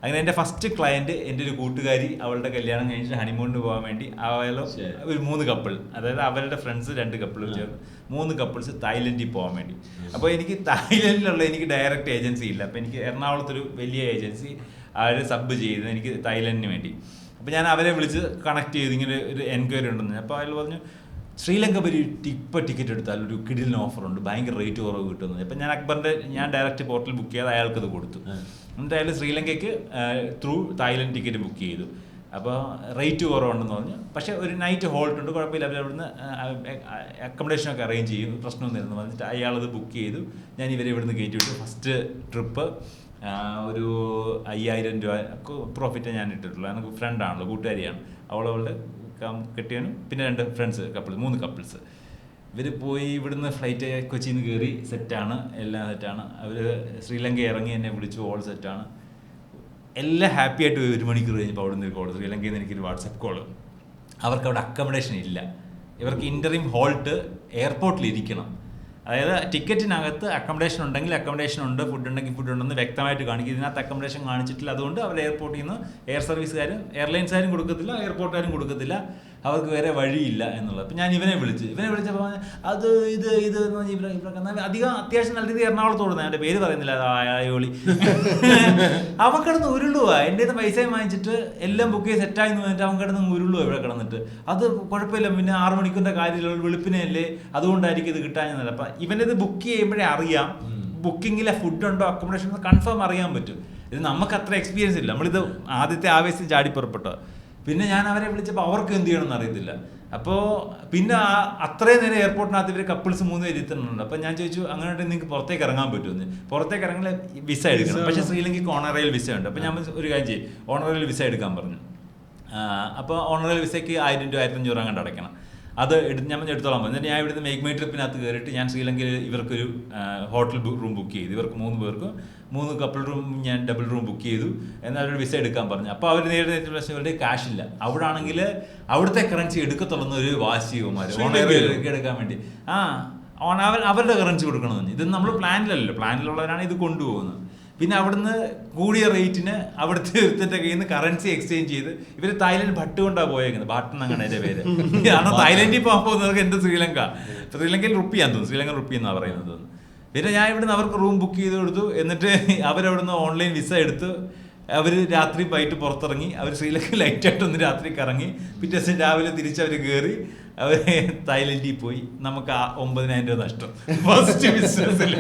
അങ്ങനെ എൻ്റെ first client എൻ്റെ ഒരു കൂട്ടുകാരി അവളുടെ കല്യാണം കഴിഞ്ഞിട്ട് ഹണിമൂണിന് പോകാൻ വേണ്ടി അവളും ഒരു 3 കപ്പിൾ, അതായത് അവരുടെ ഫ്രണ്ട്സ് 2 കപ്പിൾ ചേർന്ന് 3 കപ്പിൾസ് തായ്ലൻഡിൽ പോകാൻ വേണ്ടി. അപ്പോൾ എനിക്ക് തായ്ലൻഡിലുള്ള എനിക്ക് ഡയറക്റ്റ് ഏജൻസി ഇല്ല. അപ്പോൾ എനിക്ക് എറണാകുളത്തൊരു വലിയ ഏജൻസി അവർ സബ് ചെയ്ത് എനിക്ക് തായ്ലൻഡിന് വേണ്ടി. അപ്പോൾ ഞാൻ അവരെ വിളിച്ച് കണക്ട് ചെയ്ത് ഇങ്ങനെ ഒരു എൻക്വയറി ഉണ്ടെന്ന്. അപ്പോൾ അയാൾ പറഞ്ഞു ശ്രീലങ്ക വരെ ടിക്കറ്റ് എടുത്താൽ ഒരു കിടിലിന് ഓഫറുണ്ട്, ഭയങ്കര റേറ്റ് കുറവ് കിട്ടുന്നത്. അപ്പം ഞാൻ ഡയറക്റ്റ് പോർട്ടൽ ബുക്ക് ചെയ്ത് അയാൾക്കത് കൊടുത്തു. എന്നിട്ട് അയാൾ ശ്രീലങ്കയ്ക്ക് ത്രൂ തായ്ലൻഡ് ടിക്കറ്റ് ബുക്ക് ചെയ്തു. അപ്പോൾ റേറ്റ് കുറവുണ്ടെന്ന് പറഞ്ഞു. പക്ഷേ ഒരു നൈറ്റ് ഹോൾട്ട് ഉണ്ട്, കുഴപ്പമില്ല, അവർ അവിടുന്ന് അക്കോമഡേഷനൊക്കെ അറേഞ്ച് ചെയ്യും, പ്രശ്നമൊന്നുമില്ലെന്ന് പറഞ്ഞിട്ട് അയാളത് ബുക്ക് ചെയ്തു. ഞാൻ ഇവരെ ഇവിടുന്ന് കയറ്റി വിട്ടു. ഫസ്റ്റ് ട്രിപ്പ് ഒരു 5000 രൂപ പ്രോഫിറ്റേ ഞാൻ ഇട്ടിട്ടുള്ളൂ. എനിക്ക് ഫ്രണ്ടാണല്ലോ, കൂട്ടുകാരിയാണ്, അവളവളുടെ കെട്ടിയവനും പിന്നെ 2 ഫ്രണ്ട്സ് 3 കപ്പിൾസ്. ഇവർ പോയി ഇവിടുന്ന് ഫ്ലൈറ്റ് കൊച്ചിയിൽ നിന്ന് കയറി, സെറ്റാണ്, എല്ലാം സെറ്റാണ്. അവർ ശ്രീലങ്ക ഇറങ്ങി എന്നെ വിളിച്ചു, ഓൾ സെറ്റാണ്, എല്ലാം ഹാപ്പി ആയിട്ട് 1 മണിക്കൂർ കഴിഞ്ഞപ്പോൾ അവിടെ നിന്ന് ഒരു കോൾ, ശ്രീലങ്കയിൽ നിന്ന് എനിക്കൊരു വാട്സപ്പ് കോള്. അവർക്ക് അവിടെ അക്കോമഡേഷൻ ഇല്ല, ഇവർക്ക് ഇൻ്ററിം ഹോൾട്ട് എയർപോർട്ടിൽ ഇരിക്കണം. അതായത് ടിക്കറ്റിനകത്ത് അക്കോമഡേഷൻ ഉണ്ടെങ്കിൽ അക്കോമഡേഷൻ ഉണ്ട്, ഫുഡ് ഉണ്ടെങ്കിൽ ഫുഡ് ഉണ്ടെന്ന് വ്യക്തമായിട്ട് കാണിക്കും. ഇതിനകത്ത് അക്കോമഡേഷൻ കാണിച്ചിട്ടില്ല. അതുകൊണ്ട് അവർ എയർപോർട്ടിൽ നിന്ന് എയർ സർവീസുകാരും എയർലൈൻസുകാരും കൊടുക്കത്തില്ല, എയർപോർട്ടുകാരും കൊടുക്കത്തില്ല, അവർക്ക് വേറെ വഴിയില്ല എന്നുള്ളത്. അപ്പം ഞാൻ ഇവനെ വിളിച്ചപ്പോൾ അത് ഇത് ഇവരൊക്കെ അധികം അത്യാവശ്യം നല്ല രീതിയിൽ എറണാകുളത്തോടുന്നത്, എൻ്റെ പേര് പറയുന്നില്ല, അയോളി. അവൻ കിടന്ന് ഉരുളുവാ, എൻ്റെ ഇത് പൈസ വാങ്ങിച്ചിട്ട് എല്ലാം ബുക്ക് ചെയ്ത് സെറ്റായി എന്ന് പറഞ്ഞിട്ട് അവൻ കിടന്ന് ഉരുളുവാ ഇവിടെ കിടന്നിട്ട്. അത് കുഴപ്പമില്ല, പിന്നെ 6 മണിക്കൂറിൻ്റെ കാര്യമില്ല, വെളുപ്പിനെയല്ലേ, അതുകൊണ്ടായിരിക്കും ഇത് കിട്ടാഞ്ഞത്. അപ്പം ഇവനിത് ബുക്ക് ചെയ്യുമ്പോഴേ അറിയാം ബുക്കിങ്ങിലെ ഫുഡുണ്ടോ അക്കോമഡേഷൻ കൺഫേം അറിയാൻ പറ്റും. ഇത് നമുക്ക് അത്ര എക്സ്പീരിയൻസ് ഇല്ല, നമ്മളിത് ആദ്യത്തെ ആവേശത്തിൽ ചാടിപ്പുറപ്പെട്ടോ. പിന്നെ ഞാൻ അവരെ വിളിച്ചപ്പോൾ അവർക്ക് എന്ത് ചെയ്യണമെന്ന് അറിയത്തില്ല. അപ്പോൾ പിന്നെ അത്രയും നേരം എയർപോർട്ടിനകത്ത് ഇവർ കപ്പിൾസ് 3 പേര് എത്തുന്നുണ്ട്. അപ്പോൾ ഞാൻ ചോദിച്ചു, അങ്ങനെ നിങ്ങൾക്ക് പുറത്തേക്ക് ഇറങ്ങാൻ പറ്റുമെന്ന്. പുറത്തേക്ക് ഇറങ്ങാൻ വിസ എടുക്കണം, പക്ഷേ ശ്രീലങ്കയ്ക്ക് ഓണറേൽ വിസ ഉണ്ട്. അപ്പോൾ ഞാൻ ഒരു കാര്യം ചെയ്യും, ഓണറേൽ വിസ എടുക്കാൻ പറഞ്ഞു. അപ്പോൾ ഓണറേൽ വിസയ്ക്ക് 1000 രൂപ 1500 അങ്ങോട്ട് അടയ്ക്കണം. അത് ഞാൻ എടുത്തോളാൻ പറഞ്ഞു. എന്നിട്ട് ഞാൻ ഇവിടുന്ന് മേക്ക് മൈ ട്രിപ്പിനകത്ത് കയറിയിട്ട് ഞാൻ ശ്രീലങ്കയിൽ ഇവർക്കൊരു ഹോട്ടൽ റൂം ബുക്ക് ചെയ്തു. ഇവർക്ക് 3 പേർക്ക് 3 കപ്പിൾ റൂം ഞാൻ ഡബിൾ റൂം ബുക്ക് ചെയ്തു. എന്നാൽ അവരുടെ വിസ എടുക്കാൻ പറഞ്ഞു. അപ്പോൾ അവർ നേരിടുന്ന പ്രശ്നം, ഇവരുടെ ക്യാഷ് ഇല്ല. അവിടെ ആണെങ്കിൽ അവിടുത്തെ കറൻസി എടുക്കത്തുള്ളൂ ഒരു വാശിയുമാർ എടുക്കാൻ വേണ്ടി. അവരുടെ കറൻസി കൊടുക്കണമെന്ന്. ഇത് നമ്മൾ പ്ലാനിലുള്ളവരാണ് ഇത് കൊണ്ടുപോകുന്നത്. പിന്നെ അവിടുന്ന് കൂടിയ റേറ്റിന് അവിടുത്തെ ഒരുത്തൻ്റെ കയ്യിൽ നിന്ന് കറൻസി എക്സ്ചേഞ്ച് ചെയ്ത് ഇവർ തായ്ലൻഡ് ഭട്ട് കൊണ്ടാണ് പോയേക്കുന്നത്. ഭട്ട് എന്നാണ് എൻ്റെ പേര്. കാരണം തായ്ലൻഡിൽ പോകാൻ പോകുന്നവർക്ക് എൻ്റെ ശ്രീലങ്കയിൽ റുപ്പിയാന്ന് തോന്നുന്നു, ശ്രീലങ്കൻ റുപ്പി എന്നാണ് പറയുന്നത്. പിന്നെ ഞാൻ ഇവിടുന്ന് അവർക്ക് റൂം ബുക്ക് ചെയ്ത് കൊടുത്തു. എന്നിട്ട് അവരവിടുന്ന് ഓൺലൈൻ വിസ എടുത്ത് അവർ രാത്രി പോയിട്ട് പുറത്തിറങ്ങി. അവർ ശ്രീലങ്ക ലൈറ്റായിട്ടൊന്ന് രാത്രി കറങ്ങി, പിറ്റേ ദിവസം രാവിലെ തിരിച്ചവർ കയറി അവർ തായ്ലൻഡിൽ പോയി. നമുക്ക് 9000 രൂപ നഷ്ടം ഫസ്റ്റ് ബിസിനസ്സിൽ.